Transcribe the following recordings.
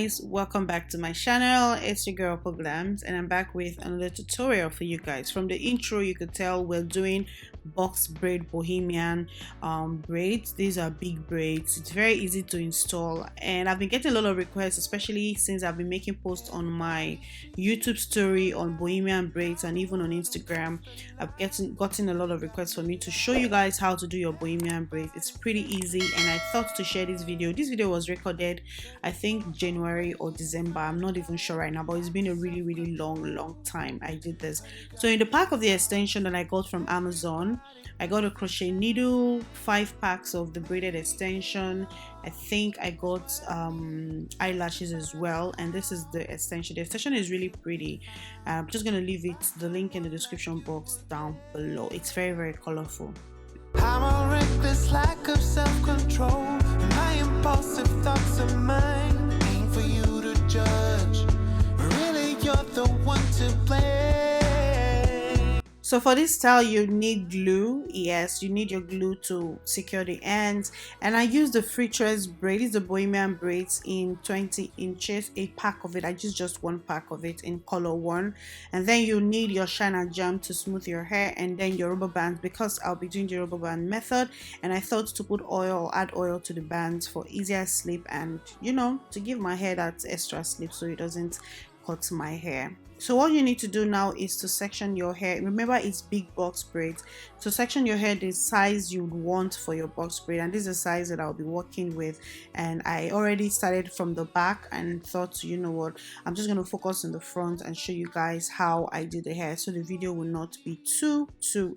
guys, welcome back to my channel. It's your girl Problems, and I'm back with another tutorial for you guys. From the intro you could tell we're doing box braid Bohemian braids. These are big braids. It's very easy to install, and I've been getting a lot of requests, especially since I've been making posts on my YouTube story on Bohemian braids and even on Instagram. I've gotten a lot of requests for me to show you guys how to do your Bohemian braids. It's pretty easy, and I thought to share this video. This video was recorded I think January or December, I'm not even sure right now, but it's been a really long time I did this. So in the pack of the extension that I got from Amazon, I got a crochet needle, 5 packs of the braided extension. I think I got eyelashes as well, and this is the extension. The extension is really pretty. I'm just gonna leave the link in the description box down below. It's very colorful. I'm a reckless lack of self-control, and my impulsive thoughts of mine ain't for you to judge. Really, you're the one to blame. So for this style you need glue. Yes, you need your glue to secure the ends, and I use the Freetress braid. It's the Bohemian braids in 20 inches, a pack of it. I use just 1 pack of it in color 1. And then you need your shine and jam to smooth your hair, and then your rubber bands, because I'll be doing the rubber band method, and I thought to put oil, add oil to the bands for easier slip, and you know, to give my hair that extra slip so it doesn't cut my hair. So what you need to do now is to section your hair. Remember, it's big box braids, so section your hair the size you want for your box braid, and this is the size that I'll be working with. And I already started from the back and thought, you know what, I'm just going to focus on the front and show you guys how I did the hair, so the video will not be too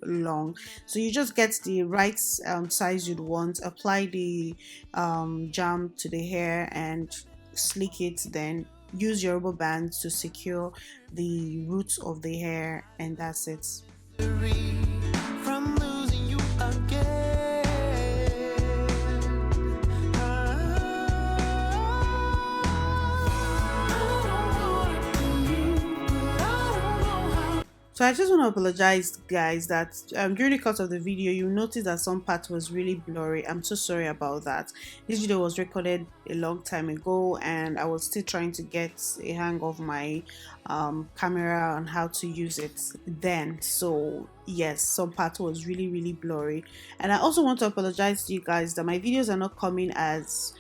long. So you just get the right size you'd want, apply the jam to the hair and slick it, then use your rubber bands to secure the roots of the hair, and that's it. From losing you again. So I just want to apologize, guys, that during the course of the video you noticed that some part was really blurry. I'm so sorry about that. This video was recorded a long time ago, and I was still trying to get a hang of my camera and how to use it then. So yes, some part was really blurry, and I also want to apologize to you guys that my videos are not coming as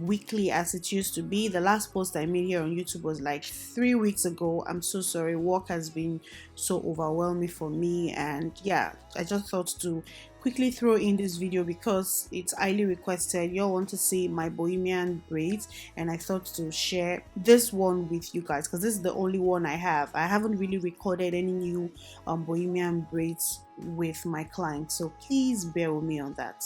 weekly as it used to be. The last post I made here on YouTube was like 3 weeks ago. I'm so sorry. Work has been so overwhelming for me, and yeah, I just thought to quickly throw in this video because it's highly requested. You all want to see my Bohemian braids, and I thought to share this one with you guys because this is the only one I have. I haven't really recorded any new Bohemian braids with my clients, so please bear with me on that.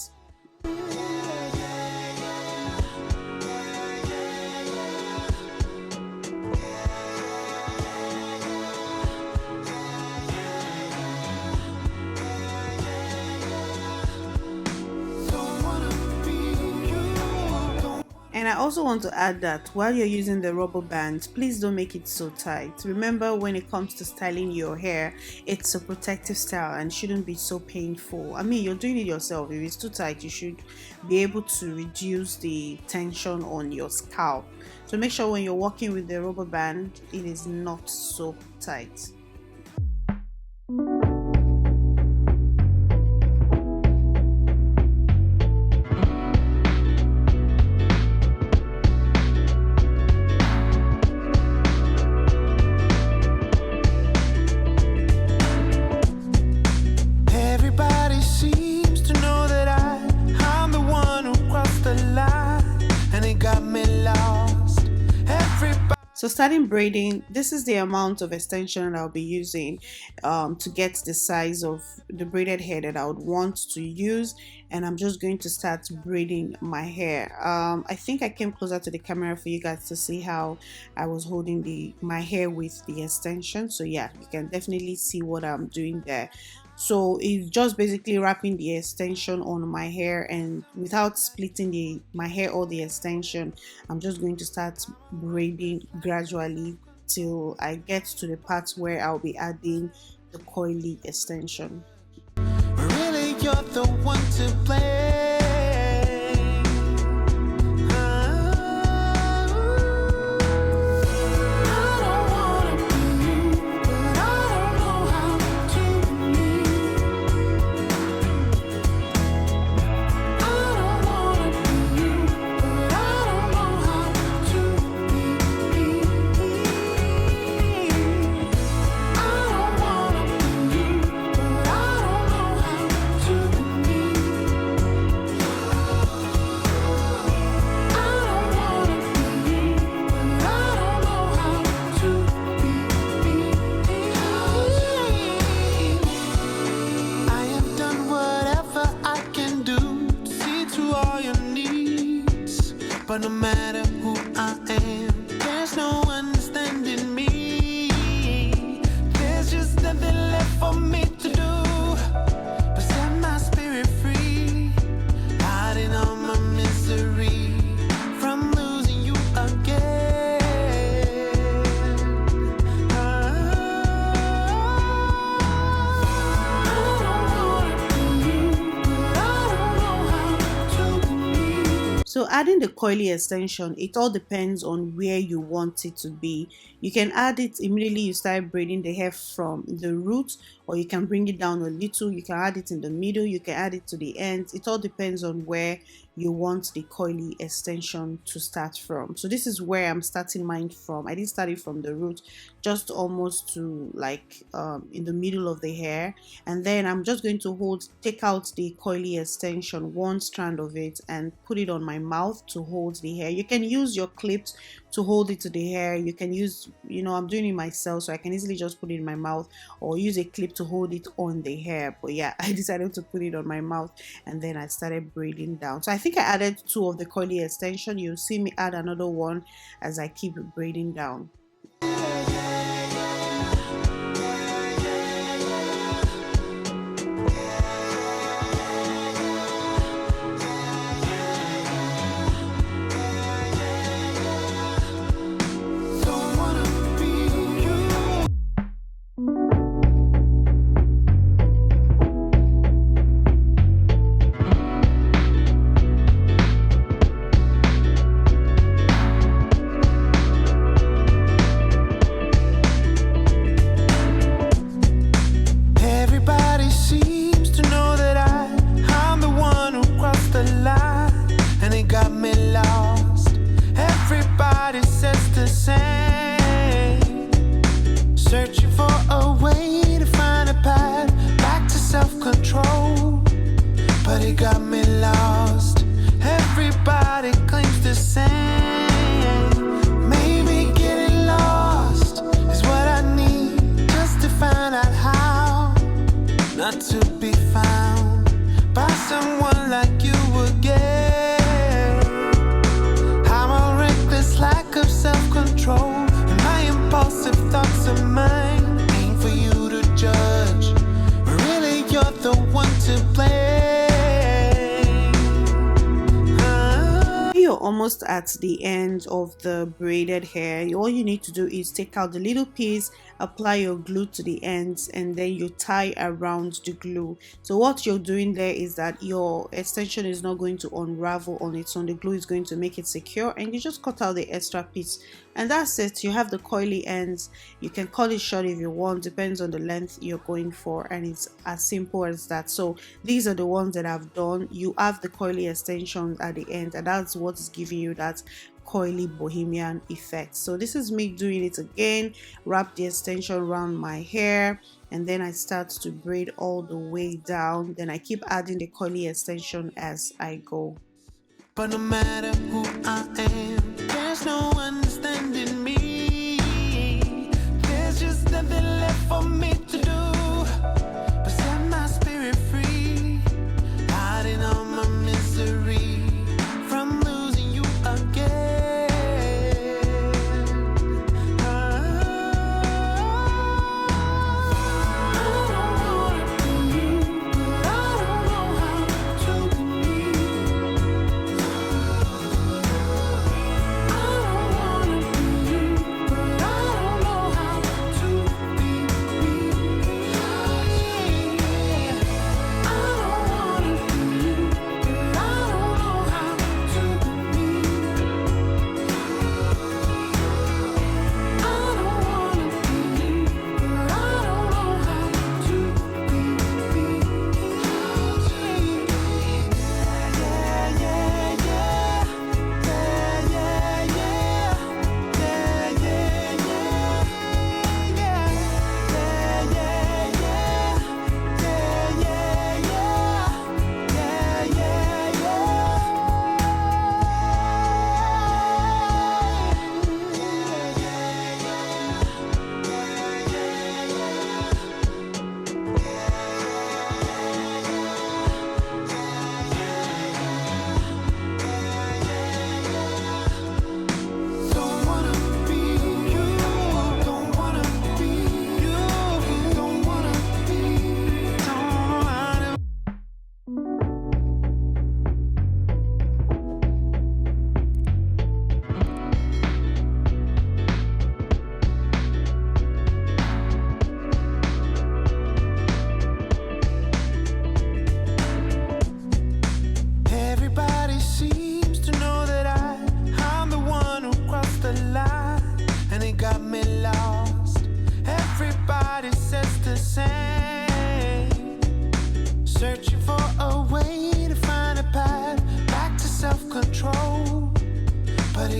And I also want to add that while you're using the rubber bands, please don't make it so tight. Remember, when it comes to styling your hair, it's a protective style and shouldn't be so painful. I mean, you're doing it yourself. If it's too tight, you should be able to reduce the tension on your scalp. So make sure when you're working with the rubber band, it is not so tight. So starting braiding, this is the amount of extension I'll be using to get the size of the braided hair that I would want to use, and I'm just going to start braiding my hair. I think I came closer to the camera for you guys to see how I was holding my hair with the extension. So yeah, you can definitely see what I'm doing there. So it's just basically wrapping the extension on my hair, and without splitting my hair or the extension, I'm just going to start braiding gradually till I get to the part where I'll be adding the coily extension. Really, you're the one to blame. But no matter who I am, there's no understanding me. There's just nothing left for me to do but set my spirit free, hiding all my misery from losing you again. So adding the coily extension, it all depends on where you want it to be. You can add it immediately you start braiding the hair from the root, or you can bring it down a little. You can add it in the middle, you can add it to the ends. It all depends on where you want the coily extension to start from. So this is where I'm starting mine from. I didn't start it from the root, just almost to like in the middle of the hair, and then I'm just going to take out the coily extension, one strand of it, and put it on my mouth to hold the hair. You can use your clips to hold it to the hair. You can use, I'm doing it myself, so I can easily just put it in my mouth, or use a clip to hold it on the hair. But yeah, I decided to put it on my mouth, and then I started braiding down. So I think I added 2 of the coily extension. You'll see me add another one as I keep braiding down. Almost at the end of the braided hair, all you need to do is take out the little piece, apply your glue to the ends, and then you tie around the glue. So what you're doing there is that your extension is not going to unravel on its own. The glue is going to make it secure, and you just cut out the extra piece, and that's it. You have the coily ends. You can cut it short if you want, depends on the length you're going for, and it's as simple as that. So these are the ones that I've done. You have the coily extensions at the end, and that's what's giving you that coily bohemian effect. So this is me doing it again. Wrap the extension around my hair, and then I start to braid all the way down. Then I keep adding the coily extension as I go. But no matter who I am, there's no understanding me. There's just nothing left for me to do but set my spirit free, hiding all my misery from losing you again.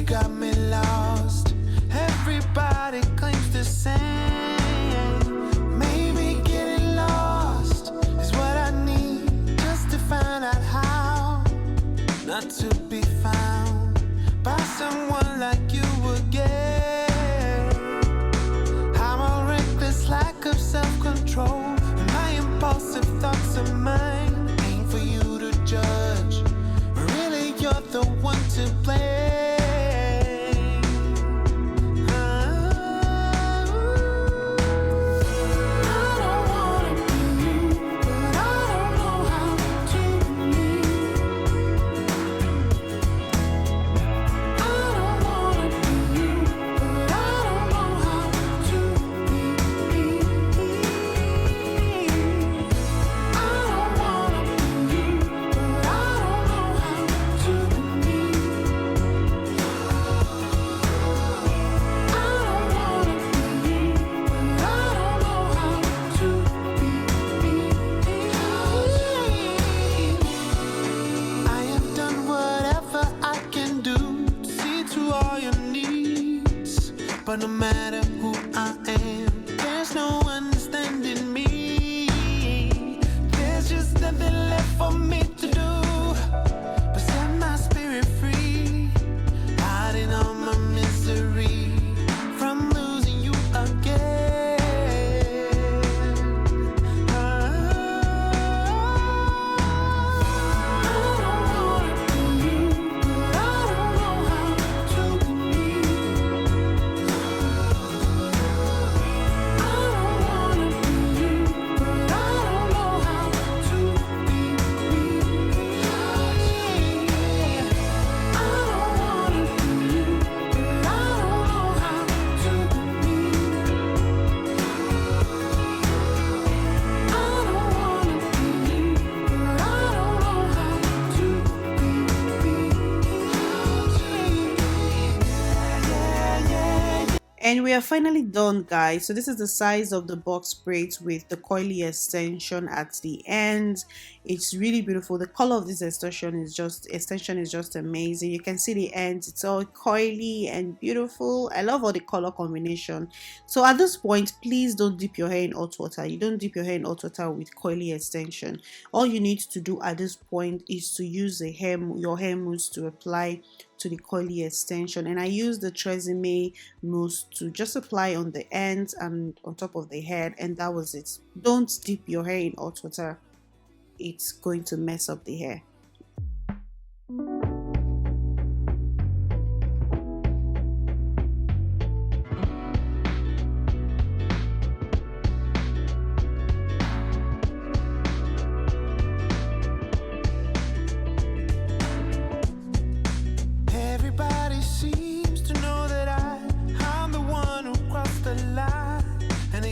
it got me lost. Everybody claims the same. Maybe getting lost is what I need just to find out how not to be found by someone like you again. I'm a reckless lack of self-control, and my impulsive thoughts of mine ain't for you to judge. Really, you're the one to blame. But no matter who I am, there's no understanding me. There's just nothing left for me to do but set my spirit free, hiding all my misery from losing you again. I don't wanna be you, but I don't know how to be me. And we are finally done, guys. So this is the size of the box braids with the coily extension at the end. It's really beautiful. The color of this extension is just amazing. You can see the ends, it's all coily and beautiful. I love all the color combination. So at this point, please don't dip your hair in hot water. You don't dip your hair in hot water with coily extension. All you need to do at this point is to use your hair mousse to apply to the coily extension, and I use the Tresemme mousse to just apply on the ends and on top of the head, and that was it. Don't dip your hair in hot water, it's going to mess up the hair.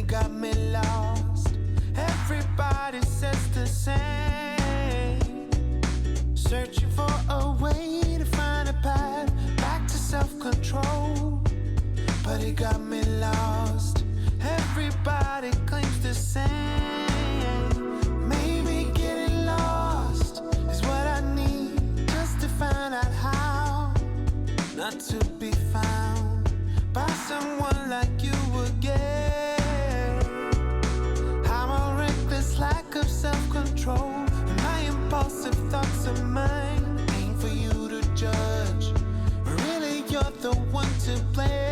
Got me lost. Everybody says the same. Searching for a way to find a path back to self-control, but it got me lost. Everybody claims the same. Maybe getting lost is what I need just to find out how not to be found by someone like you again. Lack of self-control, and my impulsive thoughts of mine ain't for you to judge. Really, you're the one to blame.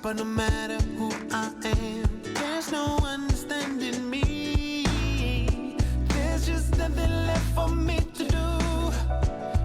But no matter who I am, there's no understanding me. There's just nothing left for me to do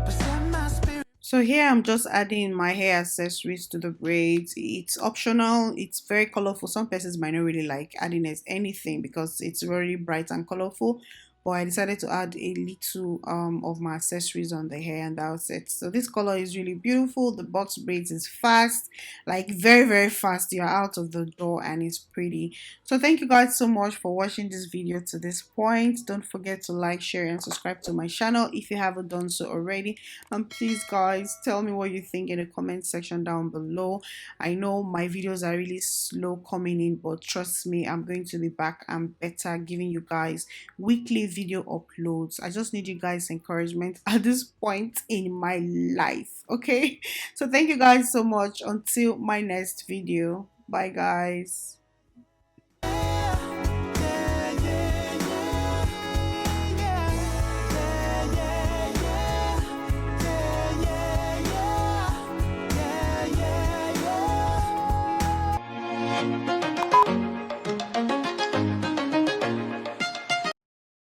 but set my spirit So here I'm just adding my hair accessories to the braids. It's optional. It's very colorful. Some persons might not really like adding anything because it's very bright and colorful. But I decided to add a little of my accessories on the hair, and that was it. So this color is really beautiful. The box braids is fast, like very very fast. You're out of the door and it's pretty. So thank you guys so much for watching this video to this point. Don't forget to like, share, and subscribe to my channel if you haven't done so already. And please guys, tell me what you think in the comment section down below. I know my videos are really slow coming in, but trust me, I'm going to be back and better, giving you guys weekly video uploads. I just need you guys encouragement at this point in my life. Okay, so thank you guys so much. Until my next video, bye guys.